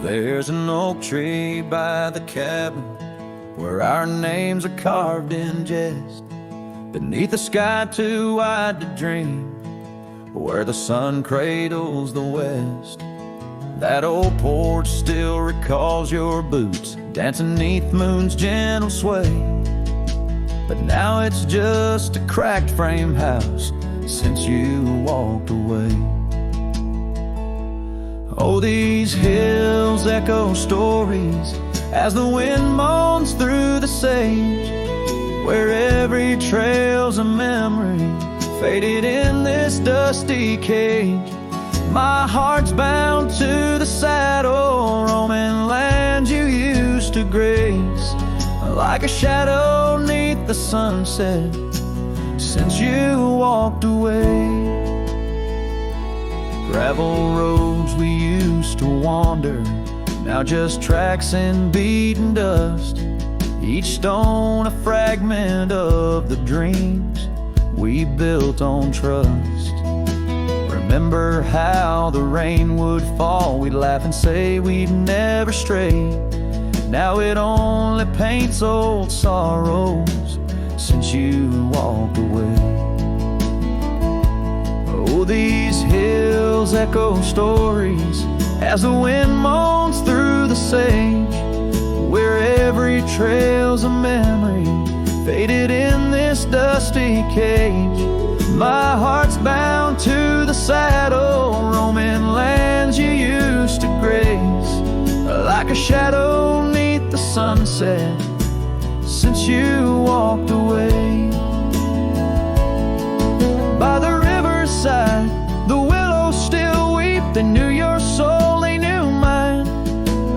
There's an oak tree by the cabin where our names are carved in jest, beneath a sky too wide to dream, where the sun cradles the west. That old porch still recalls your boots dancing neath moon's gentle sway, but now it's just a cracked frame house since you walked away. Oh, these hills echo stories as the wind moans through the sage, where every trail's a memory faded in this dusty cage. My heart's bound to the saddle, roaming lands you used to grace, like a shadow neath the sunset since you walked away. Gravel roads we used to wander, now just tracks and beaten dust, each stone a fragment of the dreams we built on trust. Remember how the rain would fall, we'd laugh and say we'd never stray. Now it only paints old sorrows since you walked away. Oh, these hills echo stories as the wind moans through the sage, where every trail's a memory faded in this dusty cage. My heart's bound to the saddle, roaming lands you used to grace, like a shadow neath the sunset since you walked away. By the riverside, the willows still weep. They knew your soul, they knew mine.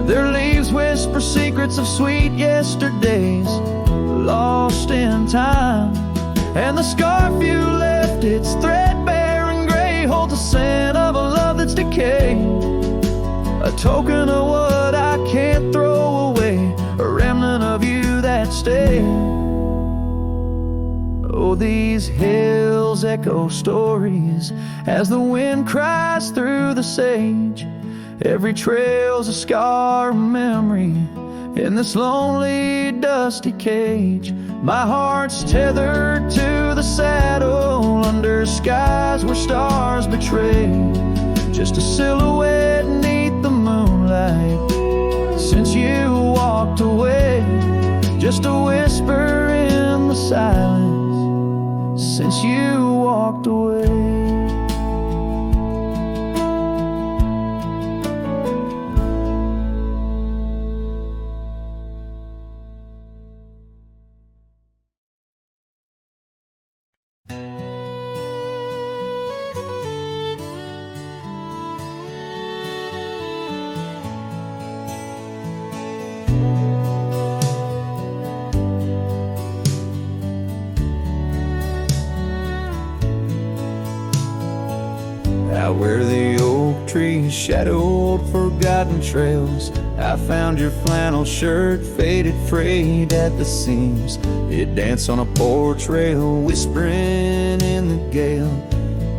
Their leaves whisper secrets of sweet yesterdays lost in time. And the scarf you left, it's threadbare and gray, holds the scent of a love that's decayed, a token of what I can't throw away, a remnant of you that stayed. Oh, these hills echo stories as the wind cries through the sage. Every trail's a scar, a memory in this lonely, dusty cage. My heart's tethered to the saddle under skies where stars betray, just a silhouette neath the moonlight since you walked away, just a whisper in the silence since you walked away. Out where the oak trees shadowed forgotten trails, I found your flannel shirt faded, frayed at the seams. It danced on a porch rail, whispering in the gale,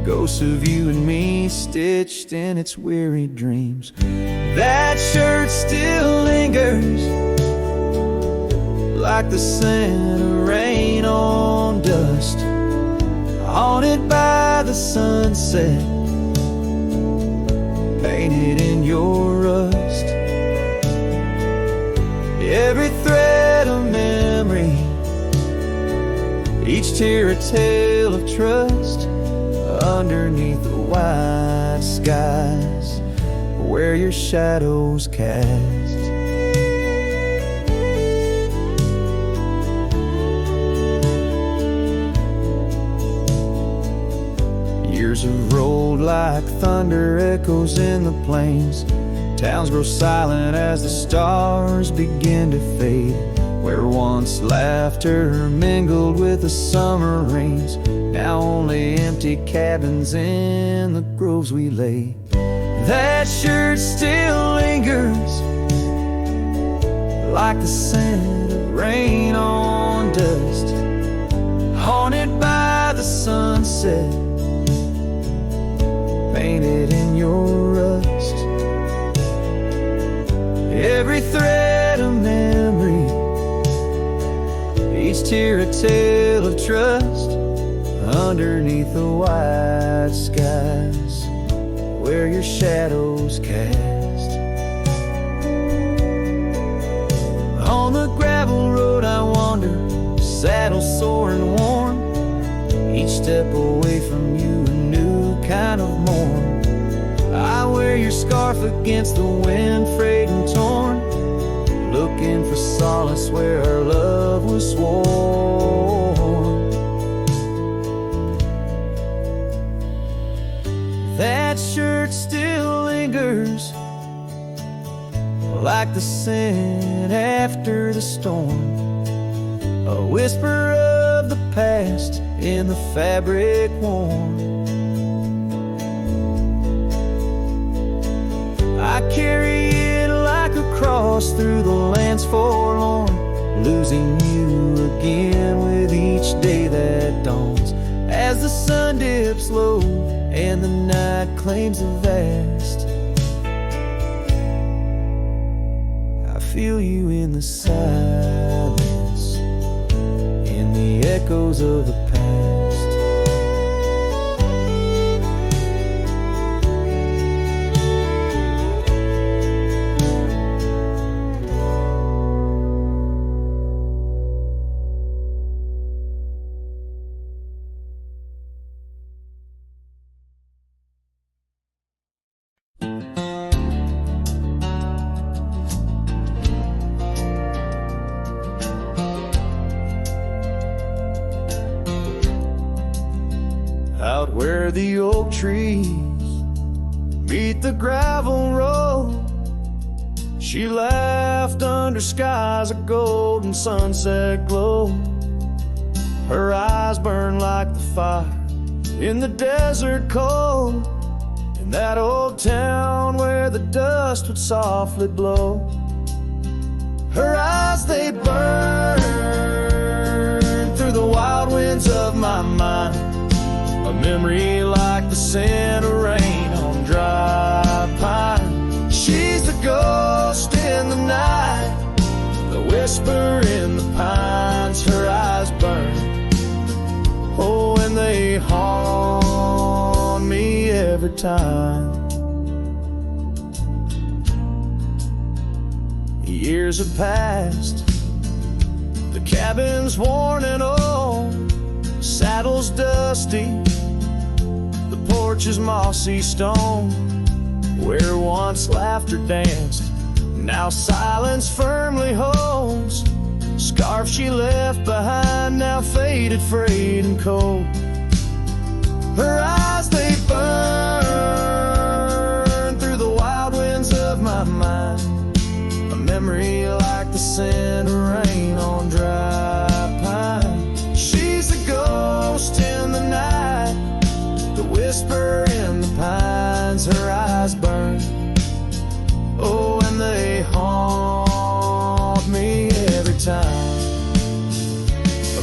ghosts of you and me stitched in its weary dreams. That shirt still lingers like the scent of rain on dust, haunted by the sunset, painted in your rust. Every thread a memory, each tear a tale of trust, underneath the wide skies where your shadows cast. Years have rolled like thunder, echoes in the plains. Towns grow silent as the stars begin to fade, where once laughter mingled with the summer rains, now only empty cabins in the groves we lay. That shirt still lingers like the scent of rain on dust, haunted by the sunset, painted in your rust. just hear a tale of trust underneath the white skies where your shadows cast. On the gravel road I wander, saddle sore and worn, each step away from you a new kind of morn. I wear your scarf against the wind, frayed and torn, looking for solace where our love was sworn. That shirt still lingers like the scent after the storm, a whisper of the past in the fabric worn. I carry it like a cross through the lands forlorn, losing you again with each day that dawns, as the sun dips low and the night claims the vast. I feel you in the silence, in the echoes of the past. Out where the oak trees meet the gravel road, she laughed under skies of golden sunset glow. Her eyes burned like the fire in the desert cold, in that old town where the dust would softly blow. Her eyes, they burn through the wild winds of my mind, a memory like the scent of rain on dry pine. She's the ghost in the night, the whisper in the pines. Her eyes burn, oh, and they haunt me every time. Years have passed, the cabin's worn and old, saddles dusty, the porch is mossy stone, where once laughter danced, now silence firmly holds. Scarf she left behind, now faded, frayed and cold. Her eyes, they burn through the wild winds of my mind, a memory like the scent of rain on dry pine. She's the ghost in the night, the whisper in the pines. Her eyes burn, oh, and they haunt me every time.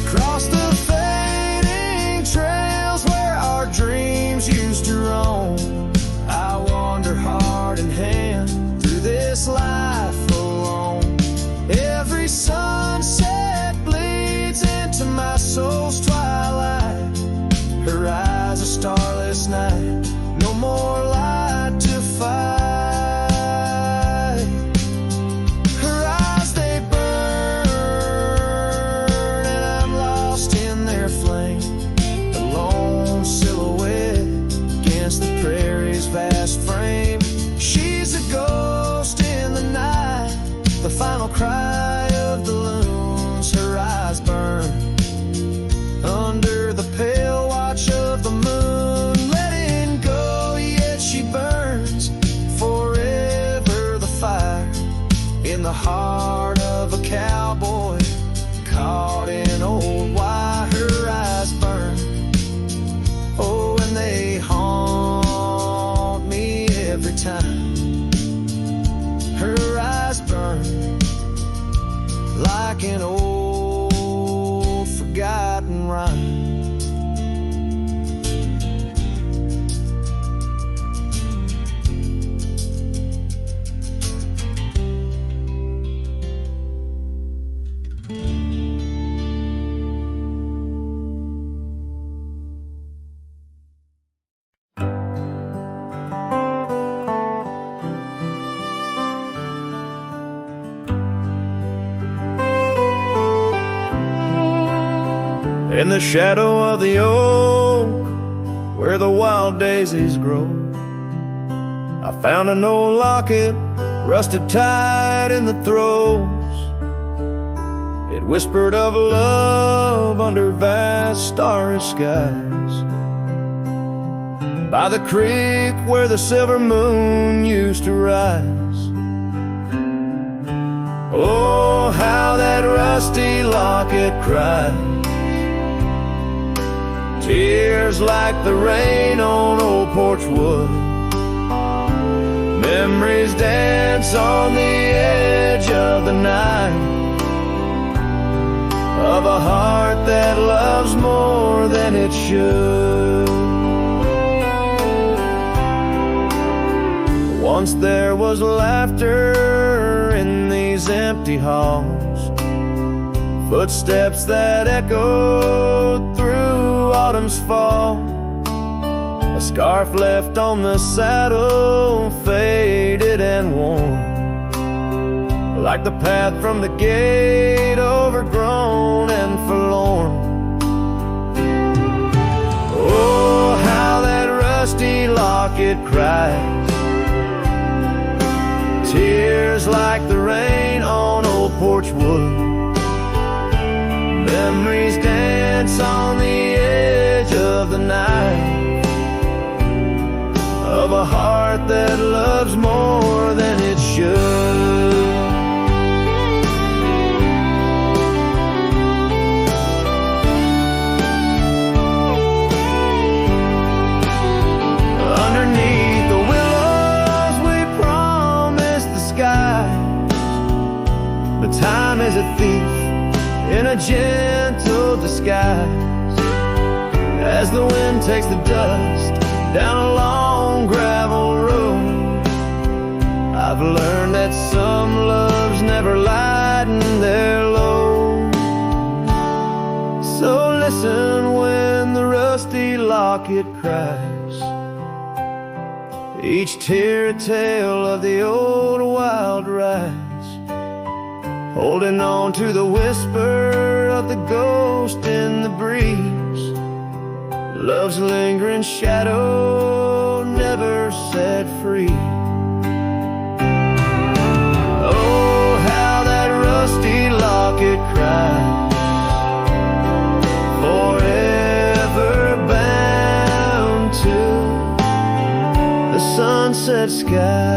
Across the fading trails where our dreams used to roam, I wander heart in hand through this life alone. Every sunset bleeds into my soul's twilight. Her eyes a starless night, no more light to fight. Her eyes, they burn, and I'm lost in their flame, a lone silhouette against the prairie's vast frame. She's a ghost in the night, the final cry of the loons. Her eyes burn under the pale watch of the moon, letting go, yet she burns forever. The fire in the heart of a cowboy caught in old wire. Her eyes burn, oh, and they haunt me every time. Her eyes burn like an old forgotten rhyme. In the shadow of the oak, where the wild daisies grow, I found an old locket, rusted tight in the throes. It whispered of love under vast starry skies, by the creek where the silver moon used to rise. Oh, how that rusty locket cries, tears like the rain on old porch wood. Memories dance on the edge of the night, of a heart that loves more than it should. Once there was laughter in these empty halls, footsteps that echoed through autumn's fall. A scarf left on the saddle, faded and worn, like the path from the gate, overgrown and forlorn. Oh, how that rusty locket cries, tears like the rain on old porch wood. Memories dance on the edge of the night, of a heart that loves more than it should. Underneath the willows we promised the skies, but time is a thief in a gentle disguise. As the wind takes the dust down a long gravel road, I've learned that some loves never lighten their load. So listen when the rusty locket cries, each tear a tale of the old wild rise, holding on to the whisper of the ghost in the breeze. Love's lingering shadow never set free. Oh, how that rusty locket cries, forever bound to the sunset sky.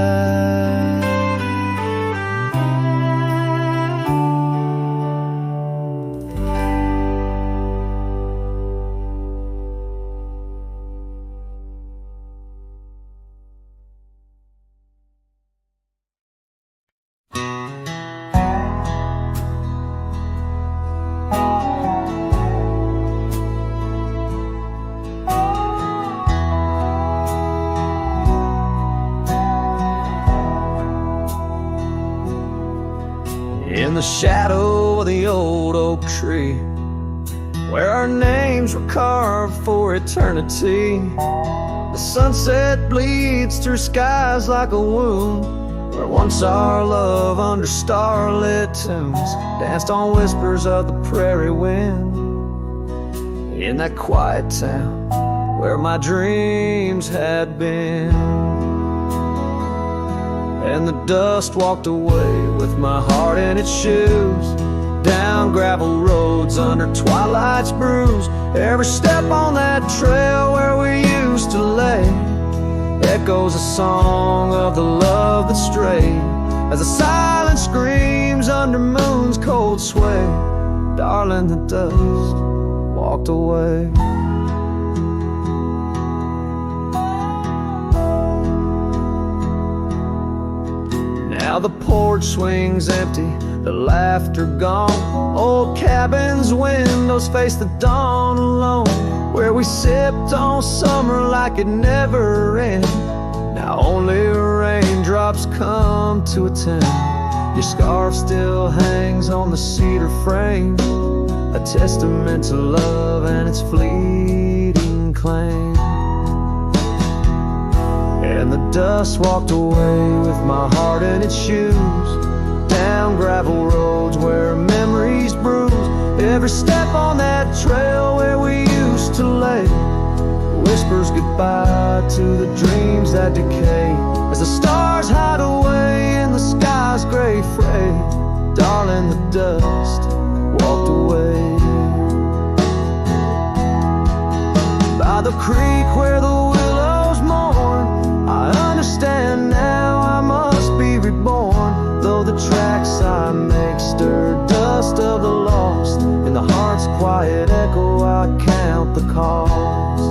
In the shadow of the old oak tree, where our names were carved for eternity, the sunset bleeds through skies like a wound, where once our love under starlit tunes danced on whispers of the prairie wind. In that quiet town where my dreams had been, and the dust walked away with my heart in its shoes, down gravel roads under twilight's bruise. Every step on that trail where we used to lay echoes a song of the love that strayed, as the silence screams under moon's cold sway. Darling, the dust walked away. Now the porch swings empty, the laughter gone. Old cabins' windows face the dawn alone, where we sipped on summer like it never ended. Now only raindrops come to attend. Your scarf still hangs on the cedar frame, a testament to love and its fleeting claim. And the dust walked away with my heart in its shoes, down gravel roads where memories bruise. Every step on that trail where we used to lay whispers goodbye to the dreams that decay. As the stars hide away in the sky's gray fray, darling, the dust walked away. By the creek where the willows mourn, I understand now I must be reborn. Though the tracks I make stir dust of the lost, in the heart's quiet echo I count the cost.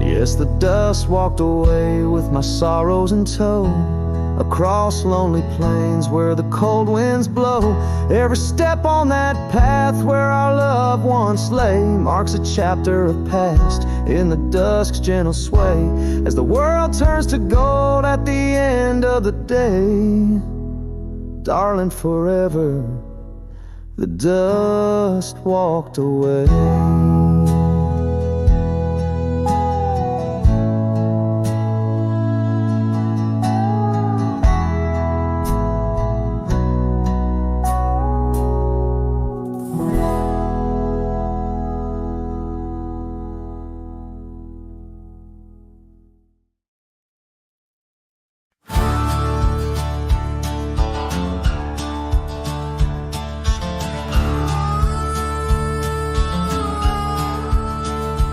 Yes, the dust walked away with my sorrows in tow, across lonely plains where the cold winds blow. Every step on that path where our loved ones lay marks a chapter of past in the dusk's gentle sway, as the world turns to gold at the end of the day. Darling, forever the dust walked away.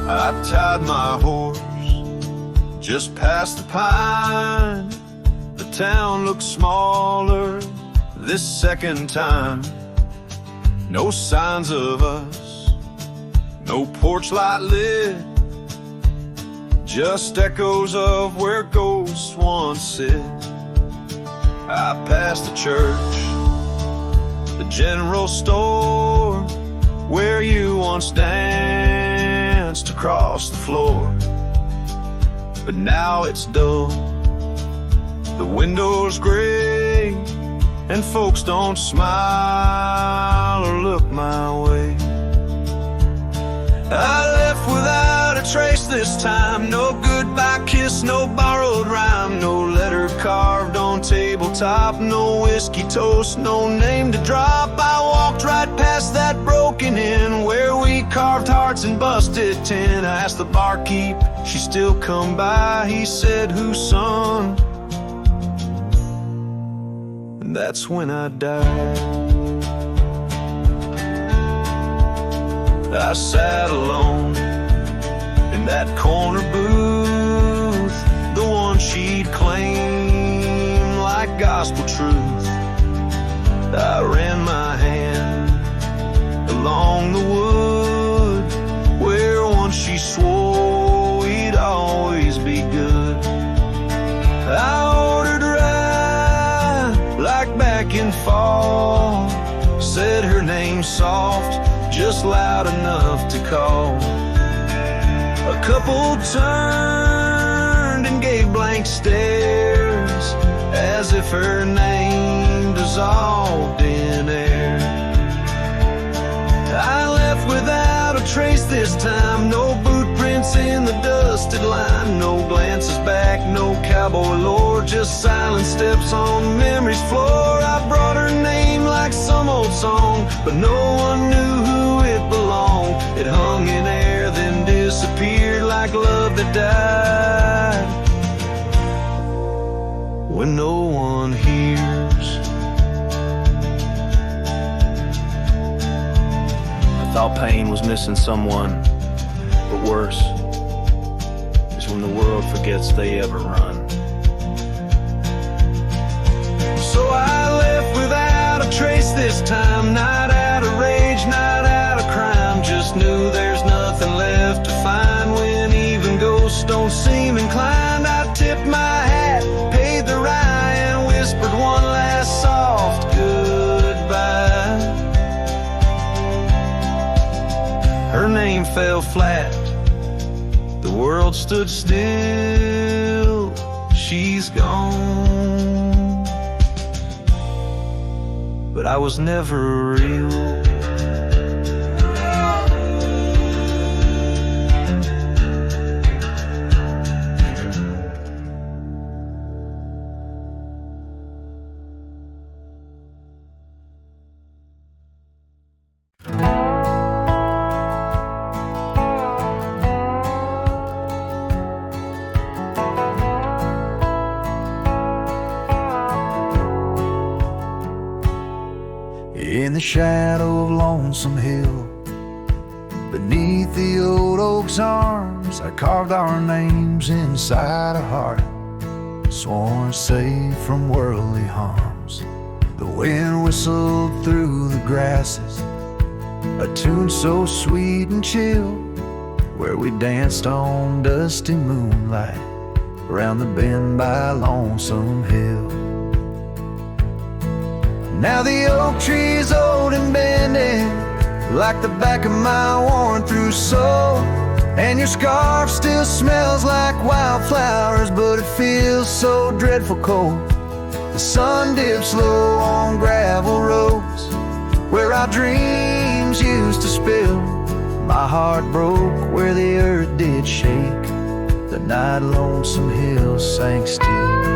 I tied my horse just past the pine. The town looked smaller this second time. No signs of us, no porch light lit, just echoes of where ghosts once sit. I passed the church, the general store, where you once danced across the floor. But now it's dull, the windows gray, and folks don't smile or look my way. I left without a trace this time, no goodbye kiss, no borrowed rhyme, no letter carved on tabletop, no whiskey toast, no name to drop. I walked right past that broken inn where we carved hearts and busted tin. I asked the barkeep, she still come by, he said, whose son? And that's when I died. I sat alone in that corner booth, the one she'd claim like gospel truth. I ran my hand along the wood where once she swore we'd always be good. I ordered rye like back in fall, said her name soft, just loud enough to call. A couple turned and gave blank stares, as if her name dissolved in air. I left without a trace this time, no boot prints in the dusted line, no glances back, no cowboy lore, just silent steps on memory's floor. I brought her name like some old song, but no one knew who it belonged. It hung in air, then disappeared like love that died when no one hears. I thought pain was missing someone, but worse is when the world forgets they ever run. So I left without a trace this time, not out of rage, not out of crime, just knew there's nothing left to find when even ghosts don't seem inclined. I tipped my hat, paid the rye, and whispered one last soft goodbye. Her name fell flat, the world stood still, she's gone, but I was never real. shadow of Lonesome Hill. Beneath the old oak's arms, I carved our names inside a heart, sworn safe from worldly harms. The wind whistled through the grasses, a tune so sweet and chill, where we danced on dusty moonlight around the bend by Lonesome Hill. Now the oak tree's old and bending, like the back of my worn-through soul, and your scarf still smells like wildflowers, but it feels so dreadful cold. The sun dips low on gravel roads where our dreams used to spill. My heart broke where the earth did shake, the night Lonesome Hill sank still.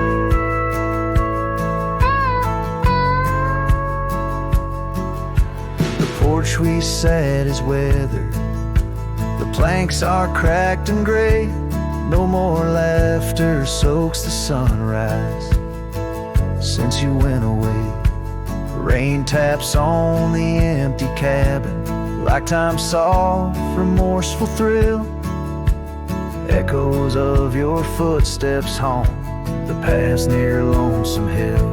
Porch we sat is weathered, the planks are cracked and gray. No more laughter soaks the sunrise since you went away. Rain taps on the empty cabin like time's soft, remorseful thrill. Echoes of your footsteps haunt the paths near Lonesome Hill.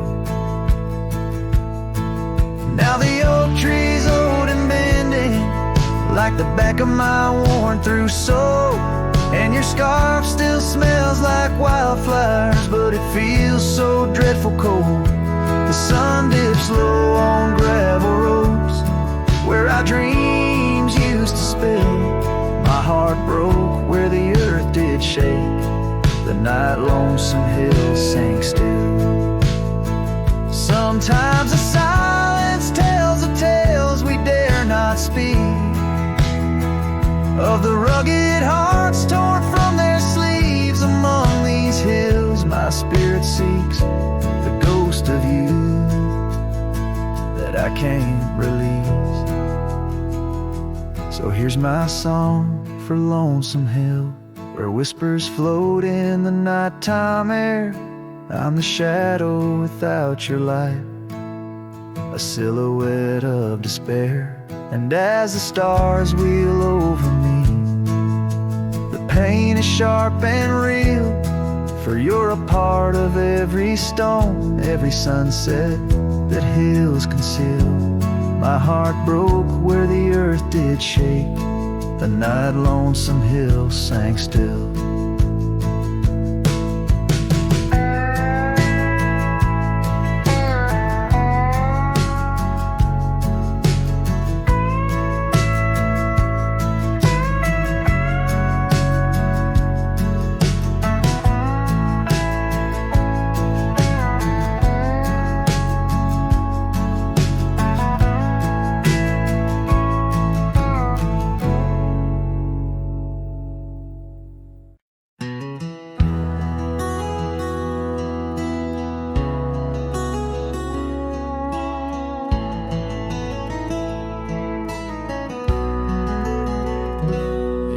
Now the oak tree's old and bending, like the back of my worn-through soul, and your scarf still smells like wildflowers, but it feels so dreadful cold. The sun dips low on gravel roads where our dreams used to spill. My heart broke where the earth did shake, the night Lonesome Hill sank still. Sometimes the silence tells the tales we dare not speak, of the rugged hearts torn from their sleeves among these hills. My spirit seeks the ghost of you that I can't release. So here's my song for Lonesome Hill, where whispers float in the nighttime air. I'm the shadow without your light, a silhouette of despair. And as the stars wheel over me, the pain is sharp and real, for you're a part of every stone, every sunset that hills conceal. My heart broke where the earth did shake, the night Lonesome Hill sank still.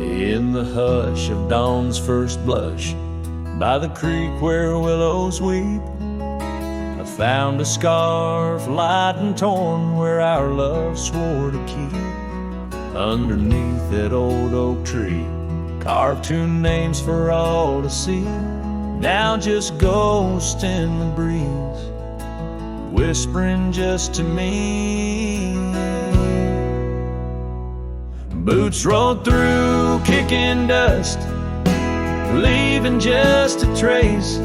In the hush of dawn's first blush, by the creek where willows weep, I found a scarf light and torn where our love swore to keep. Underneath that old oak tree, carved two names for all to see, now just ghosts in the breeze, whispering just to me. Boots rolled through, kicking dust, leaving just a trace.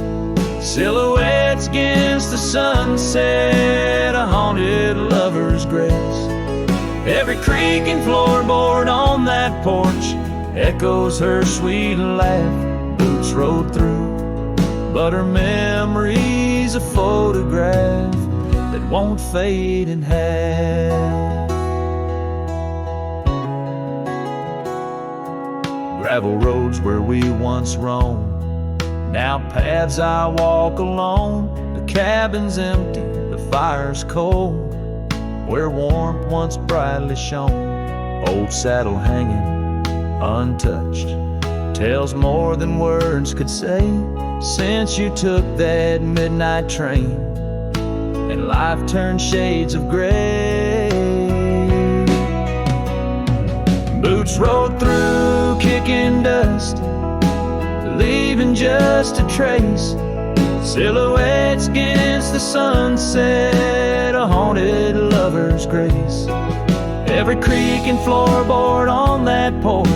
Silhouettes against the sunset, a haunted lover's grace. Every creaking floorboard on that porch echoes her sweet laugh. Boots rolled through, but her memory's a photograph that won't fade in half. Gravel roads where we once roamed, now paths I walk alone. The cabin's empty, the fire's cold, where warmth once brightly shone. Old saddle hanging untouched tells more than words could say, since you took that midnight train and life turned shades of gray. Boots rolled through, kicking dust, leaving just a trace. Silhouettes against the sunset, a haunted lover's grace. Every creak and floorboard on that porch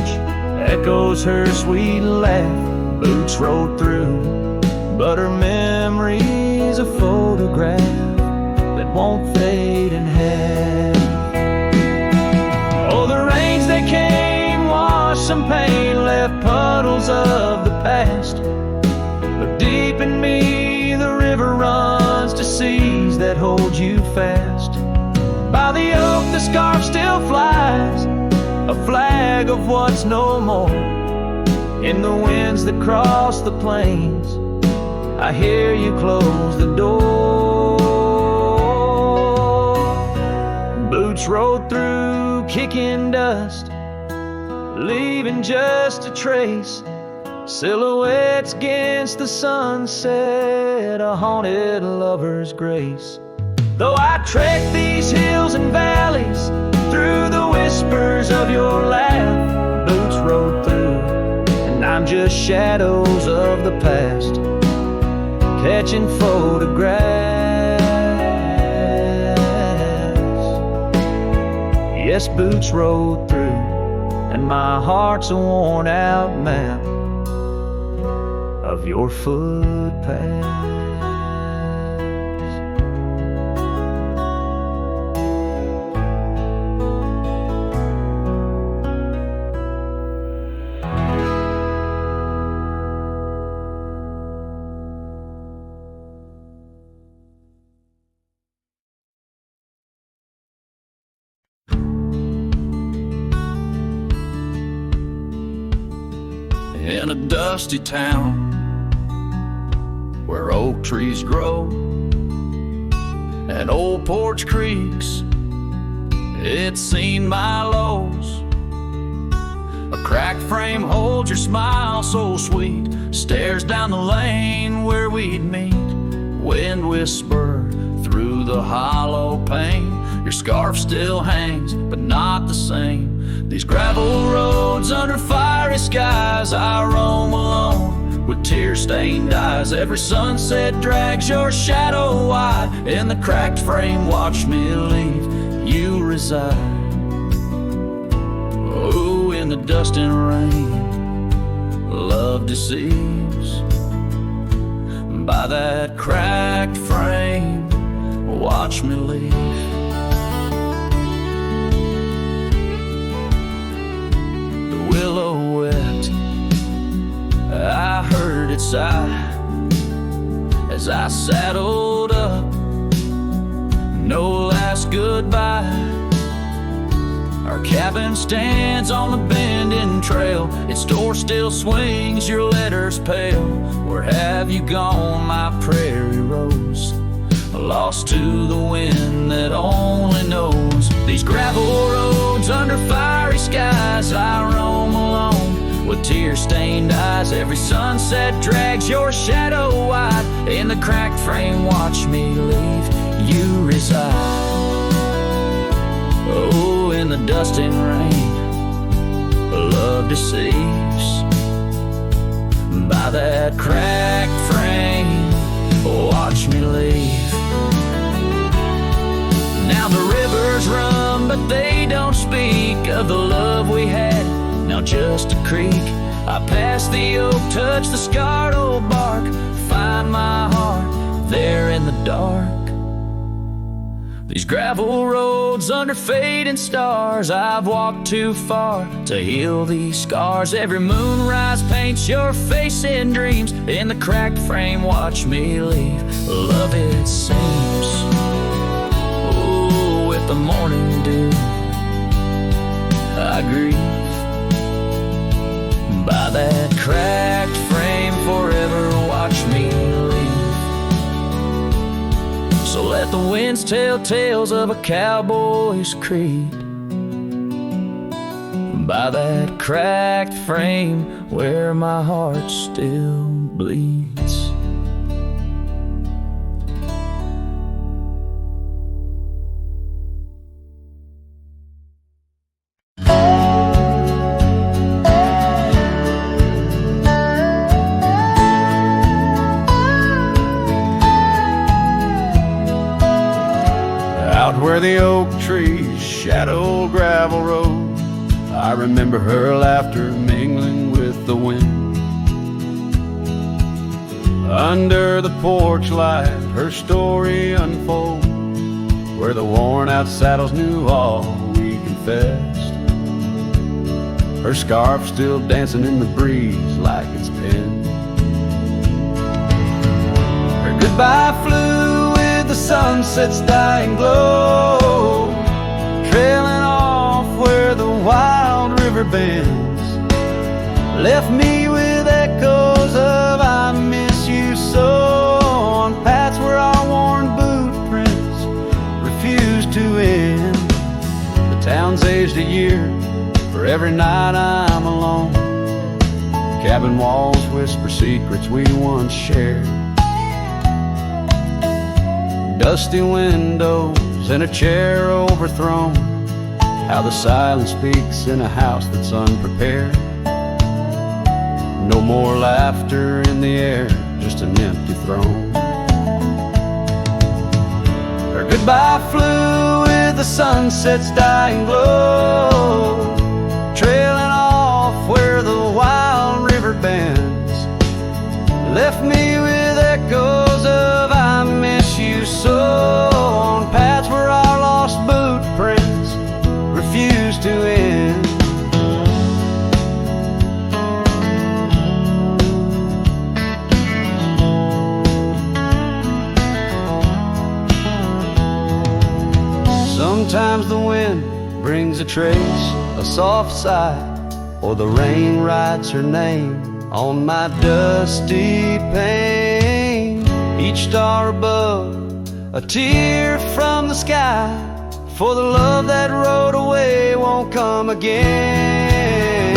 echoes her sweet laugh. Boots rolled through, but her memory's a photograph that won't fade in half. Oh, the rains that came washed some pain, left puddles of the past. But deep in me, the river runs to seas that hold you fast. By the oak, the scarf still flies, a flag of what's no more. In the winds that cross the plains, I hear you close the door. Boots rolled through, kicking dust, leaving just a trace. Silhouettes against the sunset, a haunted lover's grace. Though I trek these hills and valleys, through the whispers of your laugh, boots rolled through, and I'm just shadows of the past, catching photographs. Yes, boots rolled through, and my heart's a worn out map of your footpath. In a dusty town where oak trees grow and old porch creaks, it's seen my lows. A cracked frame holds your smile so sweet, stares down the lane where we'd meet. Wind whisper through the hollow pane, your scarf still hangs but not the same. These gravel roads under fiery skies, I roam alone with tear-stained eyes. Every sunset drags your shadow wide. In the cracked frame, watch me leave, you reside. Oh, in the dust and rain, love deceives. By that cracked frame, watch me leave. Willow wept, I heard it sigh as I saddled up. No last goodbye. Our cabin stands on the bending trail, its door still swings, your letters pale. Where have you gone, my prairie rose? Lost to the wind that only knows. These gravel roads under fiery skies, I roam alone with tear-stained eyes. Every sunset drags your shadow wide. In the cracked frame, watch me leave, you reside. Oh, in the dust and rain, love deceives. By that cracked frame, watch me leave. Now the rivers run, but they don't speak of the love we had. Now just a creek. I pass the oak, touch the scarred old bark, find my heart there in the dark. These gravel roads under fading stars, I've walked too far to heal these scars. Every moonrise paints your face in dreams. In the cracked frame, watch me leave, love it seems. Oh, with the morning dew, I grieve. By that cracked frame, forever watch me leave. So let the winds tell tales of a cowboy's creed. By that cracked frame where my heart still bleeds. where the oak trees shadow gravel road. I remember her laughter mingling with the wind. Under the porch light, her story unfolds, where the worn out saddles knew all we confessed. Her scarf still dancing in the breeze like it's pinned. Her goodbye flew with the sunset's dying glow, trailing off where the wild river bends. Left me with echoes of I miss you so, on paths where our worn boot prints refuse to end. The town's aged a year for every night I'm alone. Cabin walls whisper secrets we once shared. Dusty windows and a chair overthrown. How the silence speaks in a house that's unprepared. No more laughter in the air, just an empty throne. Her goodbye flew with the sunset's dying glow, trailing off where the wild river bends. Left me with echoes of I miss you so, on paths where our lost boot prints refuse to end. Sometimes the wind brings a trace, a soft sigh, or the rain writes her name on my dusty pane. Each star above, a tear from the sky, for the love that rode away won't come again.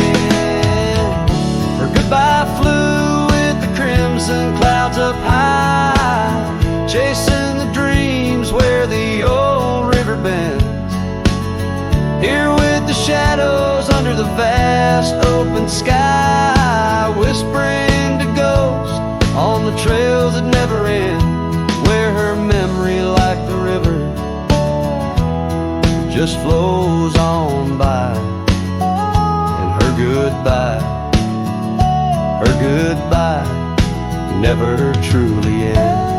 Her goodbye flew with the crimson clouds up high, chasing the dreams where the old river bends. Here with the shadows under the vast open sky, whispering to ghosts on the trails that never end, where her memory like the river just flows on by. And her goodbye never truly ends.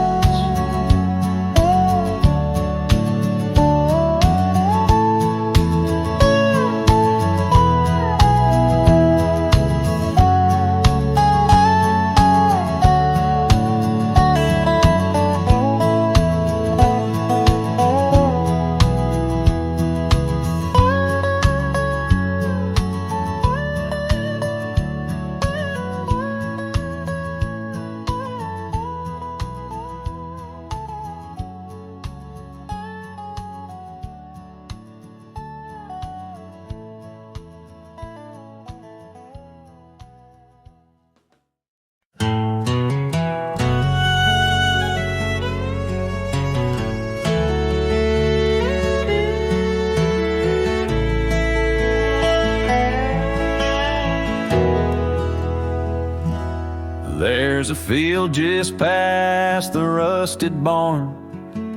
There's a field just past the rusted barn,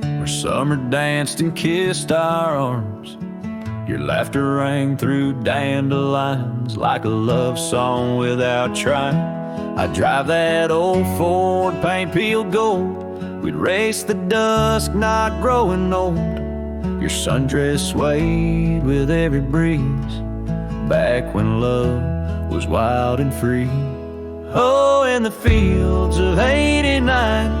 where summer danced and kissed our arms. Your laughter rang through dandelions like a love song without trying. I'd drive that old Ford, paint peeled gold. We'd race the dusk, not growing old. Your sundress swayed with every breeze, back when love was wild and free. Oh, in the fields of '89,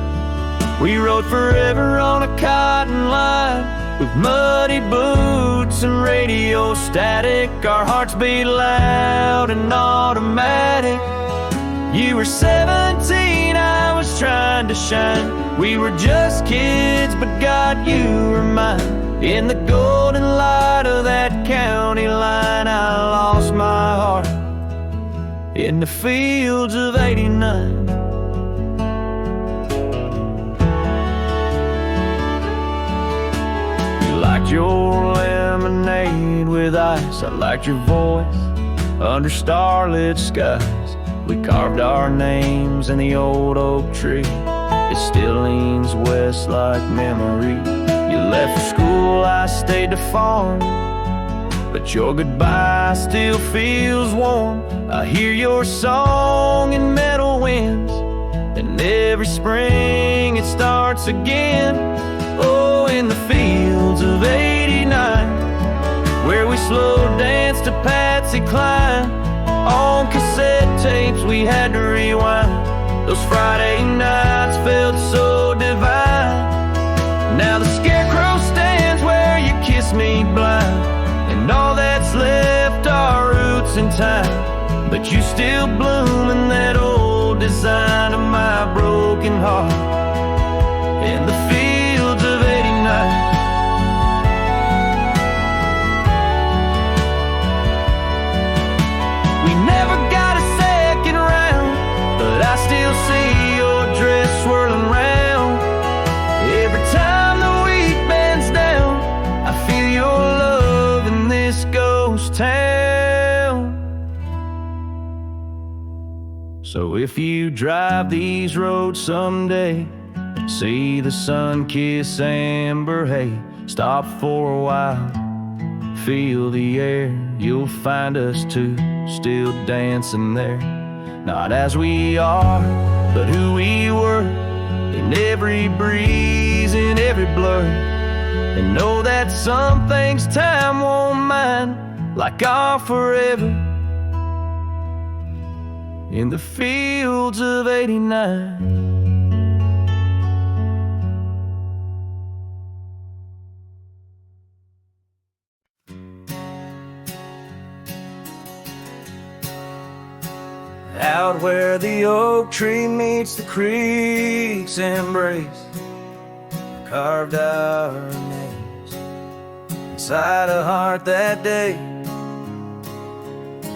we rode forever on a cotton line, with muddy boots and radio static. Our hearts beat loud and automatic. You were 17, I was trying to shine. We were just kids, but God, you were mine. In the golden light of that county line, I lost my heart in the fields of '89. You liked your lemonade with ice, I liked your voice under starlit skies. We carved our names in the old oak tree, it still leans west like memory. You You left for school, I stayed to farm, but your goodbye still feels warm. I hear your song in meadow winds, and every spring it starts again. Oh, in the fields of '89, where we slow danced to Patsy Cline. On cassette tapes we had to rewind. Those Friday nights felt so divine. Now the scarecrow stands where you kiss me blind, and all that's left are roots in time. But you still bloom in that old design of my broken heart in the fields of '89. We never got a second round, but I still see your dress swirling round. Every time the wheat bends down, I feel your love in this ghost town. So if you drive these roads someday, see the sun kiss amber hay, stop for a while, feel the air. You'll find us two still dancing there, not as we are, but who we were, in every breeze, in every blur. And know that some things time won't mind, like our forever in the fields of '89. Out where the oak tree meets the creek's embrace, carved our names inside a heart that day.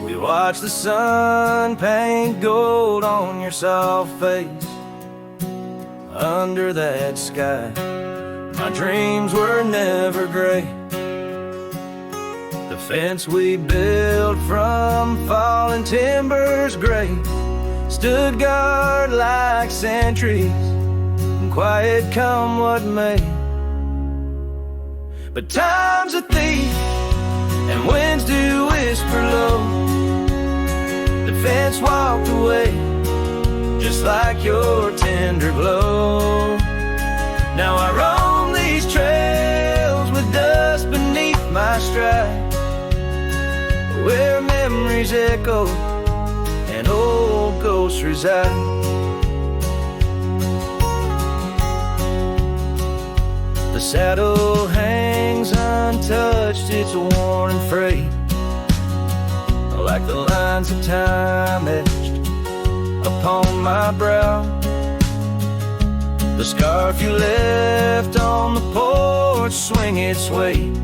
We watched the sun paint gold on your soft face. Under that sky, my dreams were never gray. The fence we built from fallen timbers gray stood guard like sentries, and quiet come what may. But time's a thief, and winds do whisper low. The fence walked away, just like your tender glow. Now I roam these trails with dust beneath my stride, where memories echo and old ghosts reside. The saddle hangs untouched, it's worn and frayed, like the lines of time etched upon my brow. The scarf you left on the porch, swing its weight,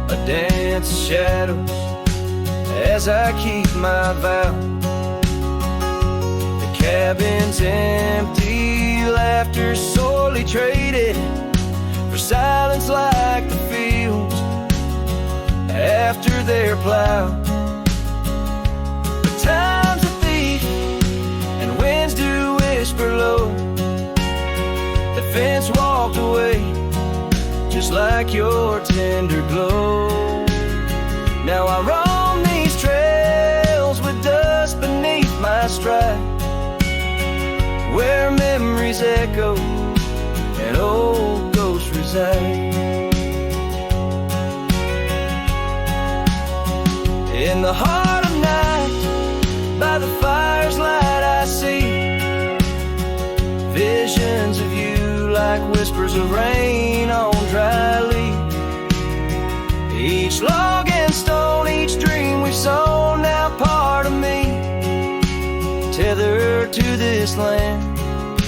a dance of shadows as I keep my vow. The cabin's empty, laughter sorely traded for silence like the fields after their plow. But time's a thief, and winds do whisper low. The fence walked away, just like your tender glow. Now I roam these trails with dust beneath my stride, where memories echo and old ghosts reside. In the heart of night, by the fire's light I see visions of you like whispers of rain on dry leaves. Each log and stone, each dream we've sown, now part of me, tethered to this land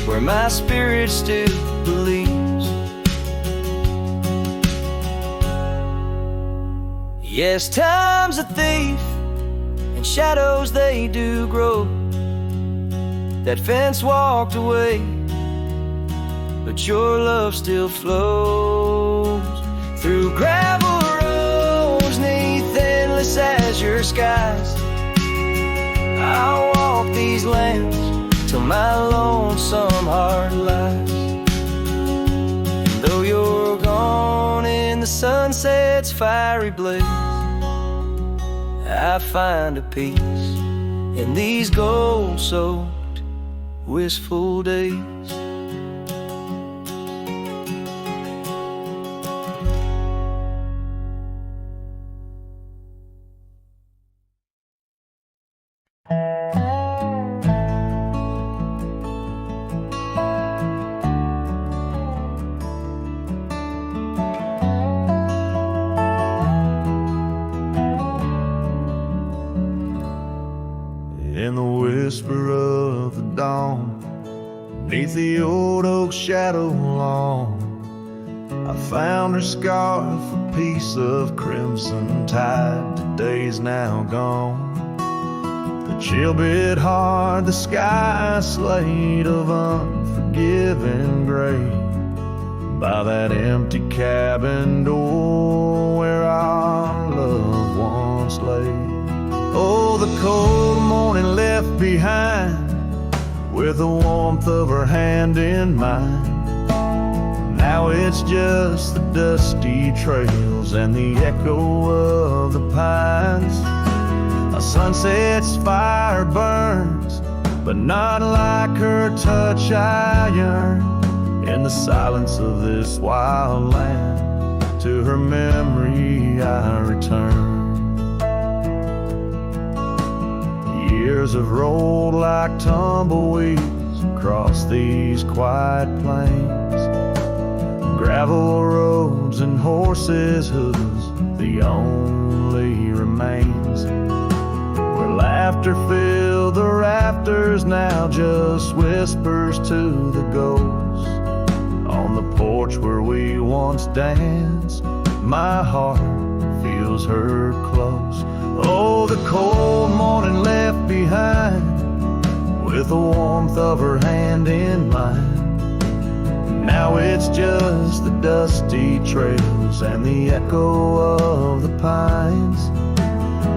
where my spirit still believes. Yes, time's a thief, and shadows they do grow. That fence walked away, but your love still flows through gravel roads, neath endless azure skies. I'll walk these lands till my lonesome heart lies. And though your sunset's fiery blaze, I find a peace in these gold-soaked, wistful days. In the whisper of the dawn, beneath the old oak shadow lawn, I found her scarf, a piece of crimson tide to days now gone. The chill bit hard, the sky slate of unforgiving gray, by that empty cabin door where our loved ones lay. Oh, the cold morning left behind, with the warmth of her hand in mine. Now it's just the dusty trails and the echo of the pines. A sunset's fire burns, but not like her touch I yearn. In the silence of this wild land, to her memory I return. Years have rolled like tumbleweeds across these quiet plains. Gravel roads and horses' hooves, the only remains. Where laughter filled the rafters, now just whispers to the ghosts. On the porch where we once danced, my heart feels her close. Oh, the cold morning left behind, with the warmth of her hand in mine. Now it's just the dusty trails and the echo of the pines.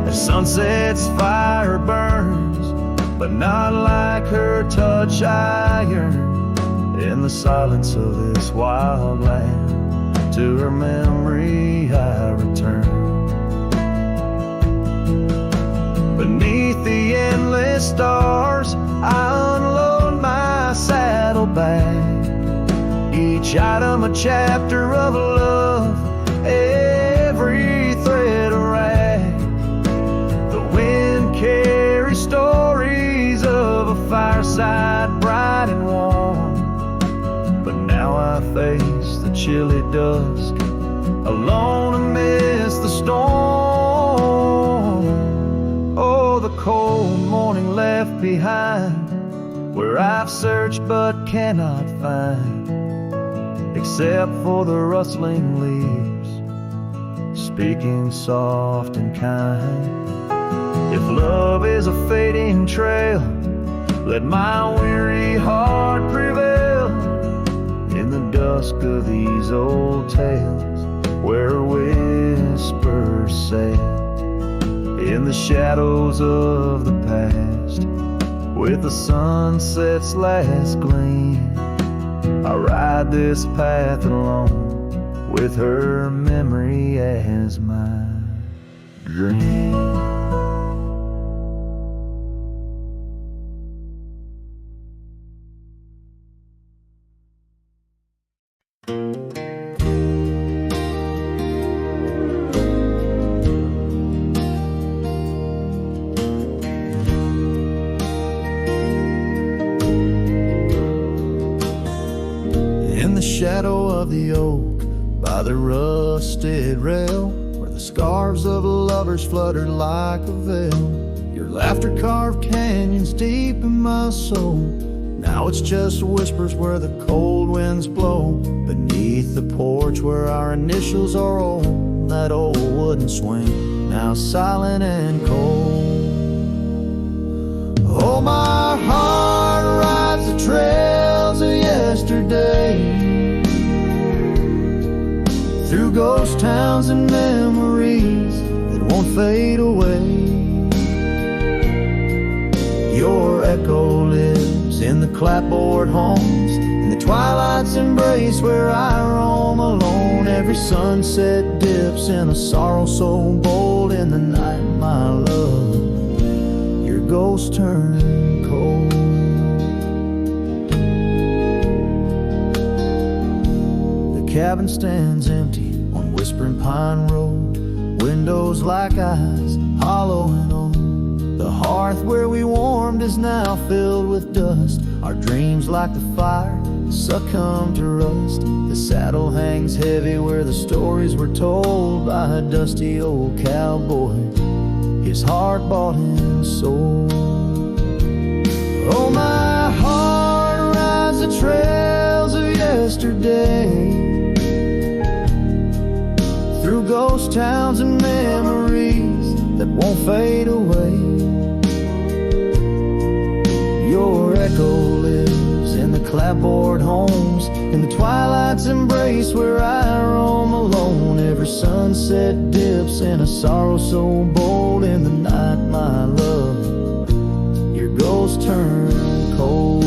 As sunset's fire burns, but not like her touch I yearn. In the silence of this wild land, to her memory I return. Beneath the endless stars, I unload my saddlebag. Each item a chapter of love, every thread a rag. The wind carries stories of a fireside bright and warm. But now I face the chilly dusk, alone amidst the storm. Oh, the cold morning left behind, where I've searched but cannot find, except for the rustling leaves, speaking soft and kind. If love is a fading trail, let my weary heart prevail. In the dusk of these old tales, where whispers sail. In the shadows of the past, with the sunset's last gleam, I ride this path alone, with her memory as my dream. Shadow of the oak, by the rusted rail, where the scarves of lovers fluttered like a veil. Your laughter carved canyons deep in my soul. Now it's just whispers where the cold winds blow. Beneath the porch where our initials are old, that old wooden swing, now silent and cold. Oh, my heart rides the trails of yesterday, through ghost towns and memories that won't fade away. Your echo lives in the clapboard homes, in the twilight's embrace where I roam alone. Every sunset dips in a sorrow so bold. In the night, my love, your ghost turn cold. The cabin stands empty on Whispering Pine Road. Windows like eyes, hollow and old. The hearth where we warmed is now filled with dust. Our dreams like the fire succumb to rust. The saddle hangs heavy where the stories were told by a dusty old cowboy, his heart bought and sold. Oh, my heart rides the trails of yesterday, through ghost towns and memories that won't fade away. Your echo lives in the clapboard homes, in the twilight's embrace where I roam alone. Every sunset dips in a sorrow so bold. In the night, my love, your ghost turn cold.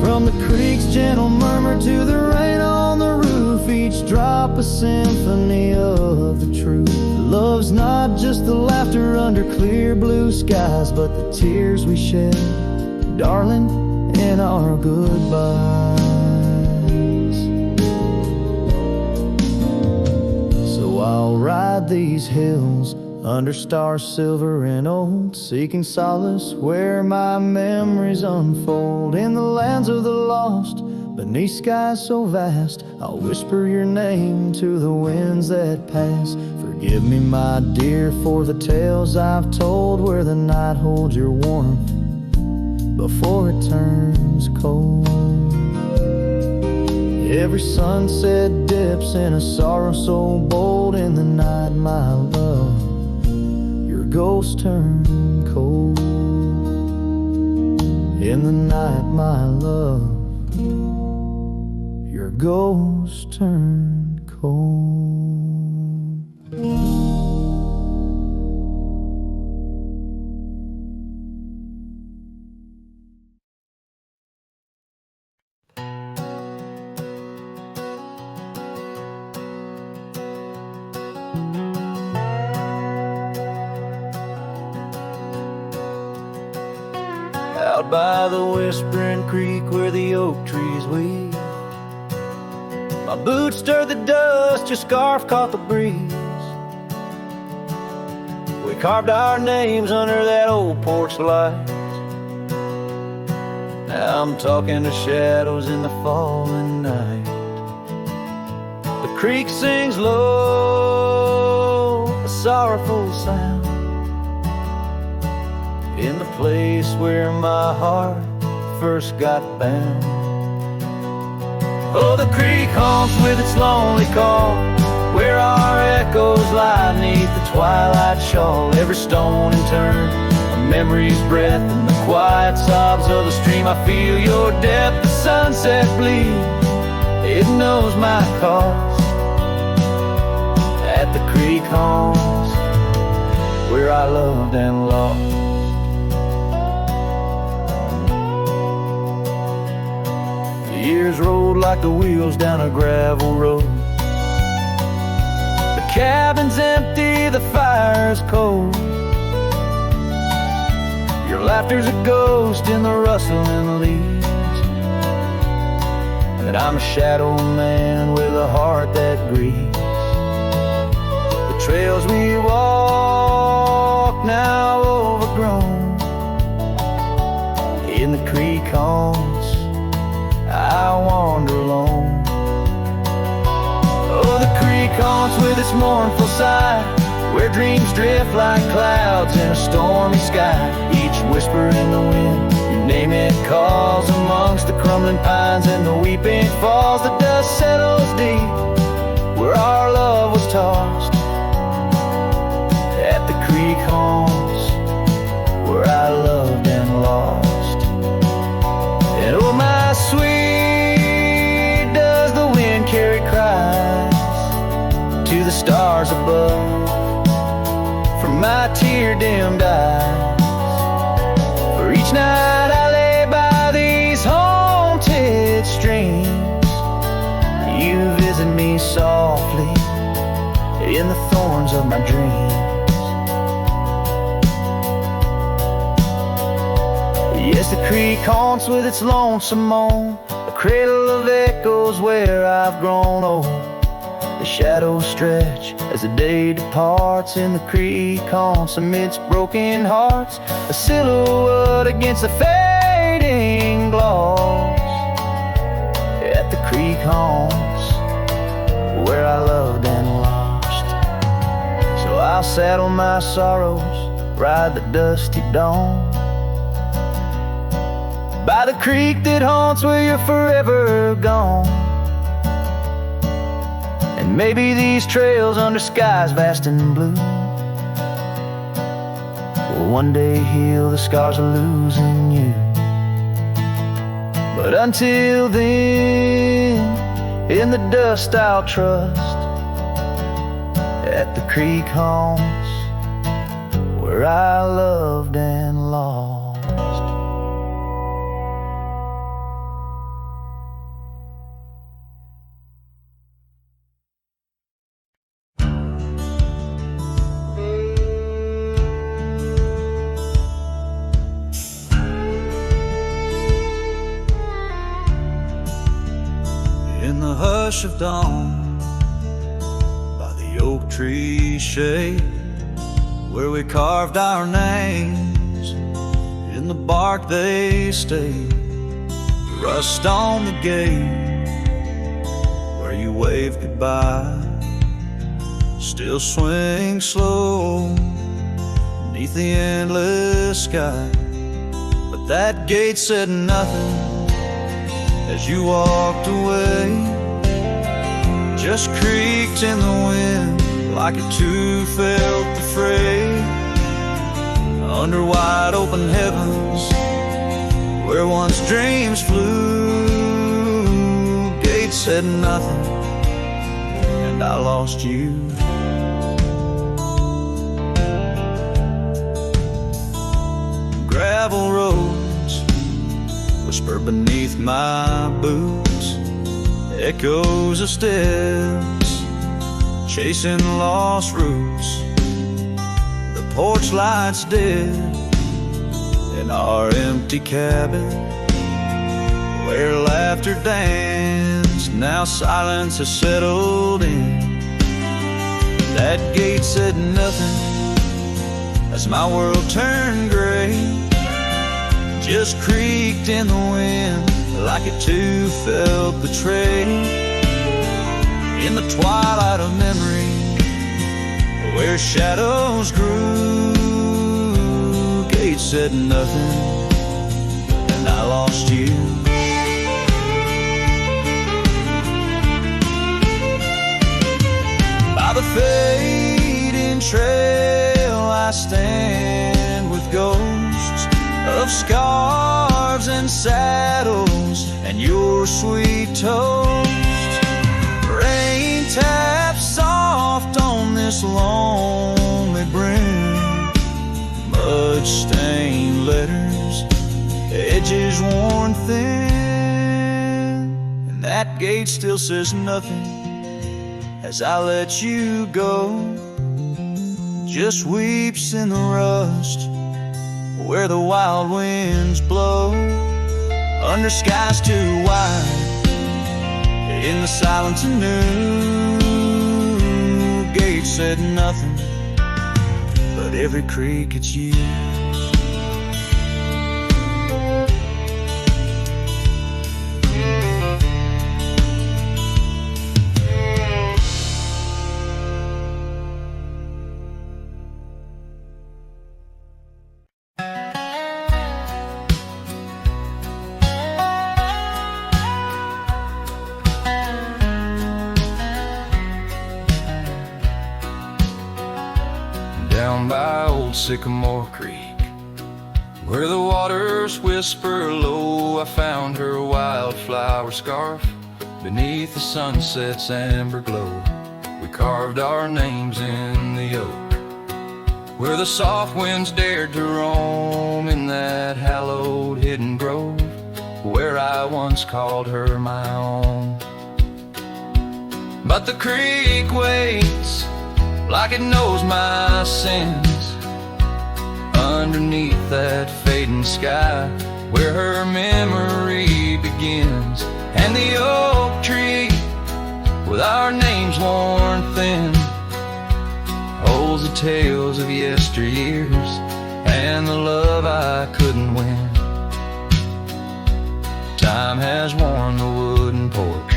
From the creek's gentle murmur to the rain on the roof, each drop a symphony of the truth. Love's not just the laughter under clear blue skies, but the tears we shed, darling, in our goodbyes. So I'll ride these hills under stars silver and old, seeking solace where my memories unfold. In the lands of the lost, beneath skies so vast, I'll whisper your name to the winds that pass. Forgive me, my dear, for the tales I've told, where the night holds your warmth before it turns cold. Every sunset dips in a sorrow so bold. In the night, my love, your ghost turn cold. In the night, my love, your ghost turn cold. Out by the whispering creek where the oak trees weep, my boots stirred the dust, your scarf caught the breeze. We carved our names under that old porch light. Now I'm talking to shadows in the falling night. The creek sings low, a sorrowful sound, in the place where my heart first got bound. Oh, the creek haunts with its lonely call, where our echoes lie neath the twilight shawl. Every stone and turn, a memory's breath, and the quiet sobs of the stream. I feel your depth, the sunset bleed, it knows my cost. At the creek haunts, where I loved and lost. Years rolled like the wheels down a gravel road. The cabin's empty, the fire's cold. Your laughter's a ghost in the rustling leaves, and I'm a shadow man with a heart that grieves. The trails we walk now overgrown, in the creek haunts I wander alone. Oh, the creek haunts with its mournful sigh, where dreams drift like clouds in a stormy sky. Each whisper in the wind, your name it calls amongst the crumbling pines and the weeping falls. The dust settles deep where our love was tossed. At the creek haunts, where I loved and lost. And oh, my sweet, does the wind carry cries to the stars above from my tear-dimmed eyes? For each night I lay by these home arms of my dreams. Yes, the creek haunts with its lonesome moan, a cradle of echoes where I've grown old. The shadows stretch as the day departs, and the creek haunts amidst broken hearts, a silhouette against the fading gloss. At the creek haunts where I loved and lost. So I'll saddle my sorrows, ride the dusty dawn by the creek that haunts where you're forever gone. And maybe these trails under skies vast and blue will one day heal the scars of losing you. But until then, in the dust I'll trust at the creek haunts where I loved and lost. In the hush of dawn, by the oak tree shade, where we carved our names, in the bark they stayed. Rust on the gate, where you waved goodbye, still swing slow beneath the endless sky. But that gate said nothing as you walked away, just creaked in the wind like it too felt the fray. Under wide open heavens where once dreams flew, gate said nothing and I lost you. Gravel roads whisper beneath my boots, echoes of steps chasing lost roots. The porch lights dead in our empty cabin, where laughter danced, now silence has settled in. That gate said nothing as my world turned gray, just creaked in the wind like it too felt betrayed. In the twilight of memory, where shadows grew, gate said nothing and I lost you. By the fading trail I stand with ghosts of scarves and saddles and your sweet toast. Rain taps soft on this lonely brim, mud-stained letters, edges worn thin, and that gate still says nothing as I let you go, just weeps in the rust where the wild winds blow. Under skies too wide, in the silence anew, gate said nothing, but every creak it's you. Down by old Sycamore Creek, where the waters whisper low, I found her wildflower scarf beneath the sunset's amber glow. We carved our names in the oak, where the soft winds dared to roam, in that hallowed hidden grove, where I once called her my own. But the creek waits like it knows my sins. Underneath that fading sky, where her memory begins, and the oak tree, with our names worn thin, holds the tales of yesteryears and the love I couldn't win. Time has worn the wooden porch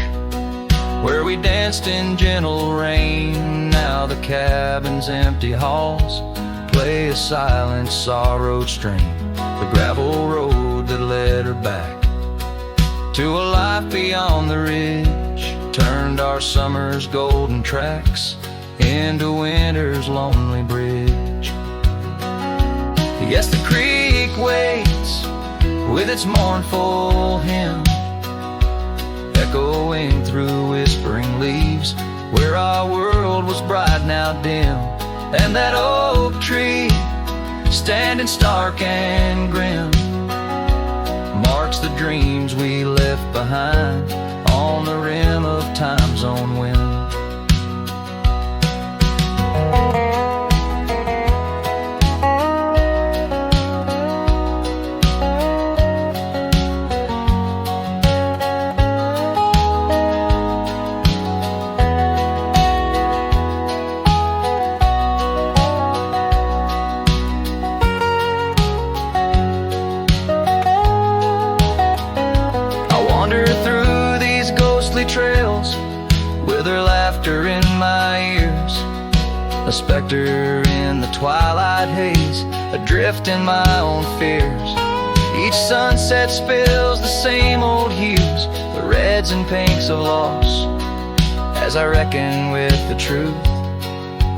where we danced in gentle rain. Now the cabin's empty halls play a silent sorrowed strain. The gravel road that led her back to a life beyond the ridge turned our summer's golden tracks into winter's lonely bridge. Yes, the creek waits with its mournful hymn, echoing through whispering leaves, where our world was bright now dim. And that oak tree, standing stark and grim, marks the dreams we left behind on the rim of time's own wind. Trails with her laughter in my ears, a specter in the twilight haze, adrift in my own fears. Each sunset spills the same old hues, the reds and pinks of loss, as I reckon with the truth,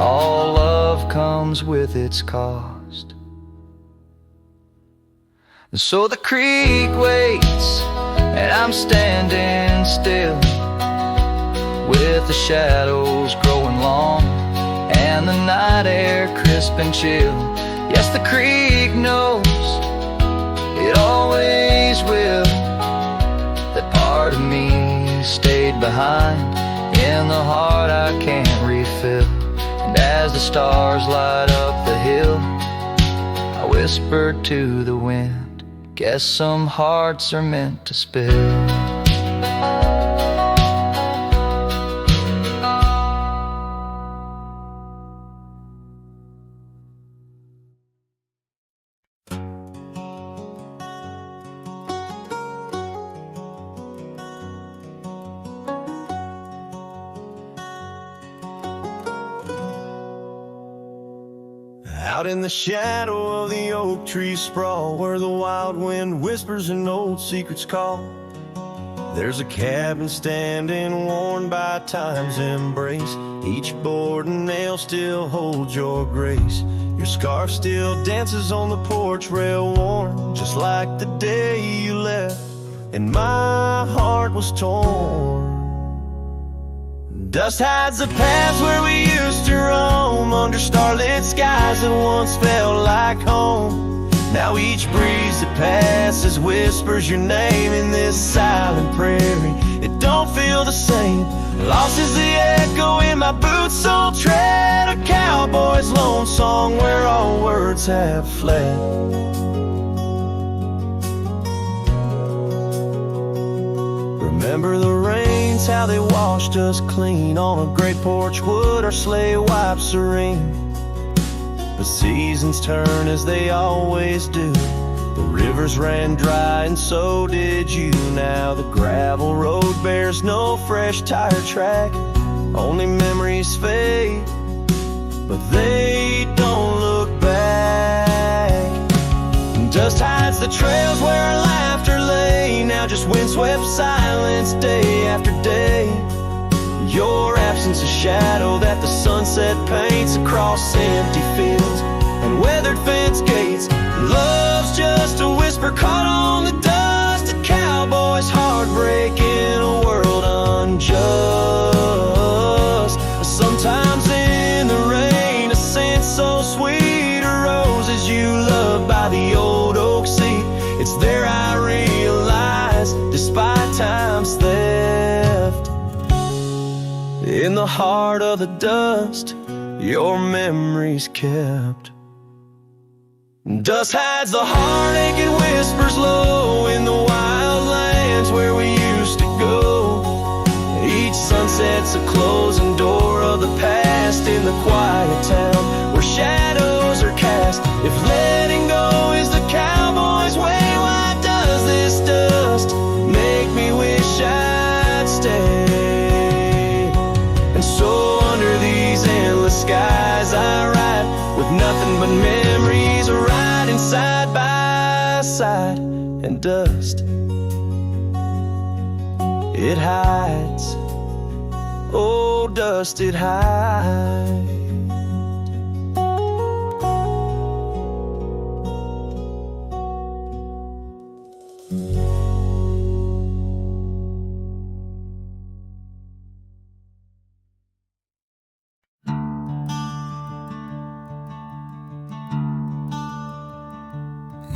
all love comes with its cost. And so the creek waits, and I'm standing still, with the shadows growing long and the night air crisp and chill. Yes, the creek knows, it always will, that part of me stayed behind in the heart I can't refill. And as the stars light up the hill, I whispered to the wind, guess some hearts are meant to spill. Out in the shadow of the oak tree sprawl, where the wild wind whispers and old secrets call, there's a cabin standing worn by time's embrace. Each board and nail still holds your grace. Your scarf still dances on the porch rail, worn just like the day you left, and my heart was torn. Dust hides the paths where we used to roam, under starlit skies that once felt like home. Now each breeze that passes whispers your name in this silent prairie. It don't feel the same. Lost is the echo in my boots, so tread a cowboy's lone song where all words have fled. Remember the rains, how they washed us clean on a great porch wood, our sleigh wiped serene. The seasons turn as they always do, the rivers ran dry and so did you. Now the gravel road bears no fresh tire track, only memories fade, but they don't look back. Dust hides the trails where our laughter lay, now just windswept silence day after day. Your absence a shadow that the sunset paints across empty fields and weathered fence gates. Love's just a whisper caught on the dust, a cowboy's heartbreak in a world unjust. Sometimes in the rain, a scent so sweet arose as you loved by the old oak seat. It's there I realize, despite time's theft, in the heart of the dust, your memories kept. Dust hides the heartache and whispers low in the wild lands where we used to go. Each sunset's a closing door of the past in the quiet town where shadows are cast. If letting go is the cowboy's way, why does this dust make me wish I'd stay? And so under these endless skies I ride with nothing but memories riding side by side. And dust, it hides, oh dust, it hides.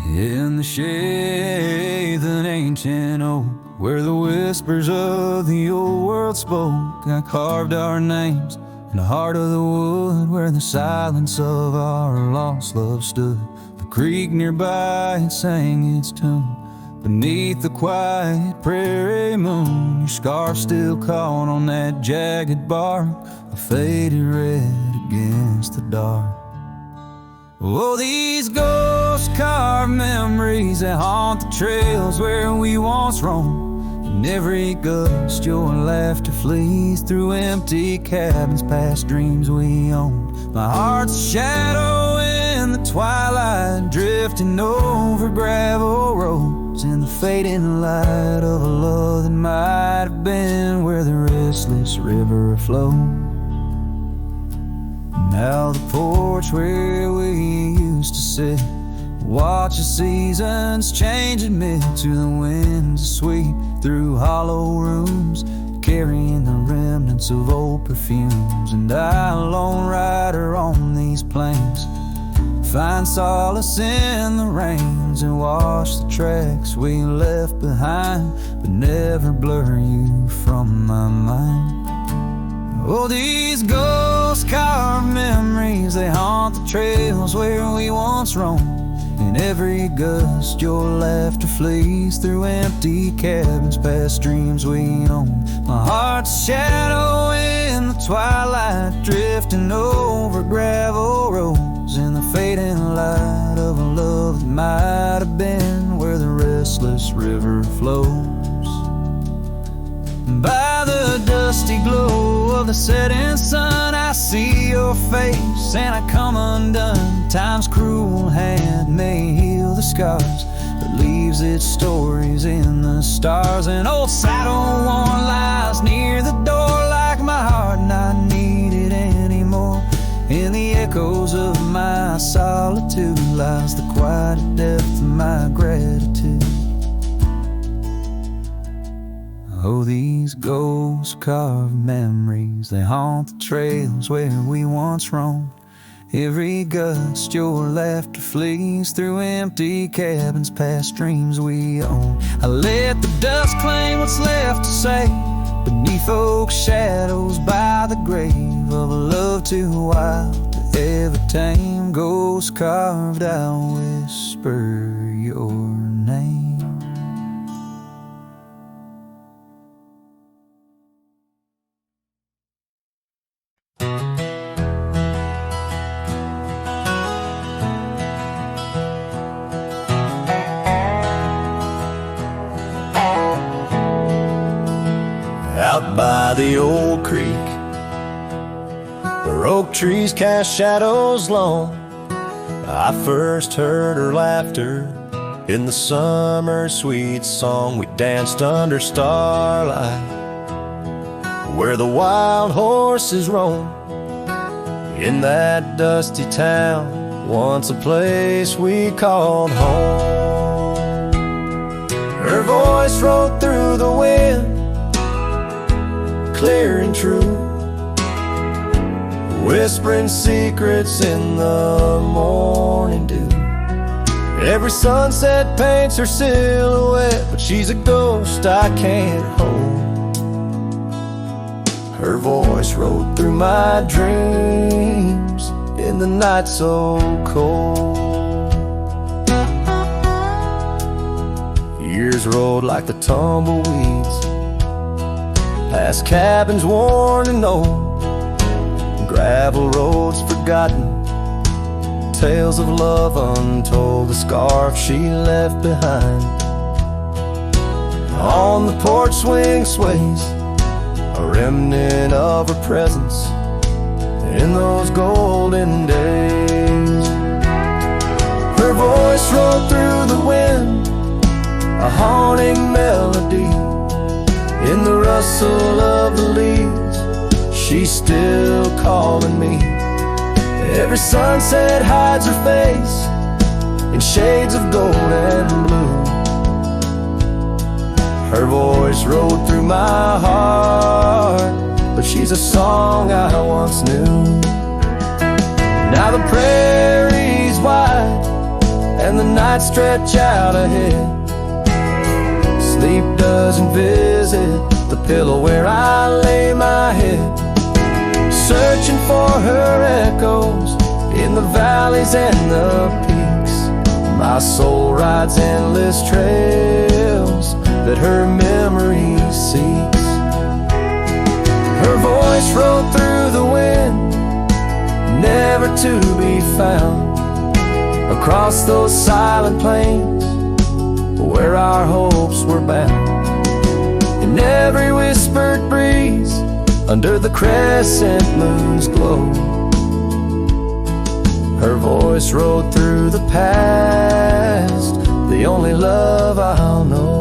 In the shade of an ancient oak, where the whispers of the old world spoke, I carved our names in the heart of the wood, where the silence of our lost love stood. The creek nearby, it sang its tune beneath the quiet prairie moon. Your scarf still caught on that jagged bark, a faded red against the dark. Oh, these ghost-carved memories that haunt the trails where we once roamed. In every gust your laughter flees through empty cabins past dreams we owned. My heart's a shadow in the twilight, drifting over gravel roads in the fading light of a love that might have been where the restless river flowed. Now the porch where we used to sit, watch the seasons change amid to the winds that sweep through hollow rooms, carrying the remnants of old perfumes. And I, a lone rider on these plains, find solace in the rains and wash the tracks we left behind, but never blur you from my mind. Oh, these ghost-carved memories, they haunt the trails where we once roamed. In every gust your laughter flees through empty cabins past dreams we owned. My heart's a shadow in the twilight, drifting over gravel roads in the fading light of a love that might have been where the restless river flows. By the dusty glow of the setting sun, I see your face and I come undone. Time's cruel hand may heal the scars, but leaves its stories in the stars. An old saddle worn lies near the door like my heart not needed anymore. In the echoes of my solitude lies the quiet depth of my gratitude. Oh, these ghost-carved memories, they haunt the trails where we once roamed. Every gust your laughter flees through empty cabins past dreams we own. I let the dust claim what's left to say beneath oak shadows by the grave of a love too wild to ever tame. Ghost carved, I'll whisper your name. Out by the old creek, where oak trees cast shadows long, I first heard her laughter in the summer sweet song. We danced under starlight where the wild horses roam. In that dusty town, once a place we called home. Her voice rolled through the wind, clear and true, whispering secrets in the morning dew. Every sunset paints her silhouette, but she's a ghost I can't hold. Her voice rode through my dreams in the night so cold. Years rode like the tumbleweeds, past cabins worn and old, gravel roads forgotten, tales of love untold, the scarf she left behind. On the porch swing sways a remnant of her presence in those golden days. Her voice rolled through the wind, a haunting melody. In the rustle of the leaves, she's still calling me. Every sunset hides her face in shades of gold and blue. Her voice rode through my heart, but she's a song I once knew. Now the prairie's wide and the nights stretch out ahead. Sleep doesn't visit the pillow where I lay my head, searching for her echoes in the valleys and the peaks. My soul rides endless trails that her memory seeks. Her voice rode through the wind, never to be found, across those silent plains where our hopes were bound. In every whispered breeze, under the crescent moon's glow, her voice rode through the past, the only love I'll know.